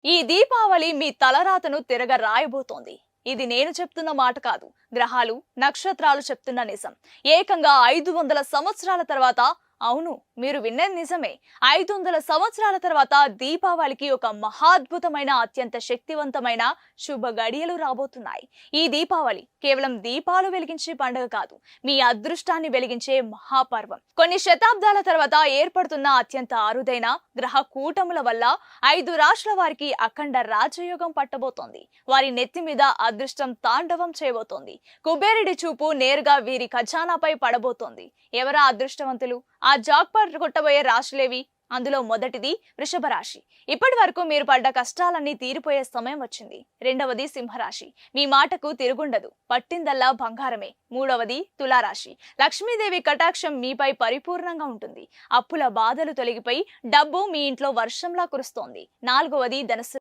ఈ దీపావళి మీ తలరాతను తిరగ రాయబోతోంది. ఇది నేను చెప్తున్న మాట కాదు. గ్రహాలు, నక్షత్రాలు చెప్తున్న నిజం. ఏకంగా 500 సంవత్సరాల తర్వాత, అవును, మీరు విన్నది నిజమే, 500 సంవత్సరాల తర్వాత దీపావళికి ఒక మహాద్భుతమైన, అత్యంత శక్తివంతమైన శుభ గడియలు రాబోతున్నాయి. ఈ దీపావళి కేవలం దీపాలు వెలిగించే పండుగ కాదు, మీ అదృష్టాన్ని వెలిగించే మహాపర్వం. కొన్ని శతాబ్దాల తర్వాత ఏర్పడుతున్న అత్యంత అరుదైన గ్రహ కూటముల వల్ల 5 రాష్ట్రాల వారికి అఖండ రాజయోగం పట్టబోతోంది. వారి నెత్తి మీద అదృష్టం తాండవం చేయబోతోంది. కుబేరుడి చూపు నేరుగా వీరి ఖజానాపై పడబోతోంది. ఎవరా అదృష్టవంతులు? ఆ జాక్పాట్ కొట్టబోయే రాశులేవి? అందులో మొదటిది వృషభ రాశి. ఇప్పటి వరకు మీరు పడ్డ కష్టాలన్నీ తీరిపోయే సమయం వచ్చింది. రెండవది సింహరాశి. మీ మాటకు తిరుగుండదు, పట్టిందల్లా బంగారమే. మూడవది తులారాశి. లక్ష్మీదేవి కటాక్షం మీపై పరిపూర్ణంగా ఉంటుంది. అప్పుల బాధలు తొలగిపోయి డబ్బు మీ ఇంట్లో వర్షంలా కురుస్తోంది. నాలుగవది ధనుసు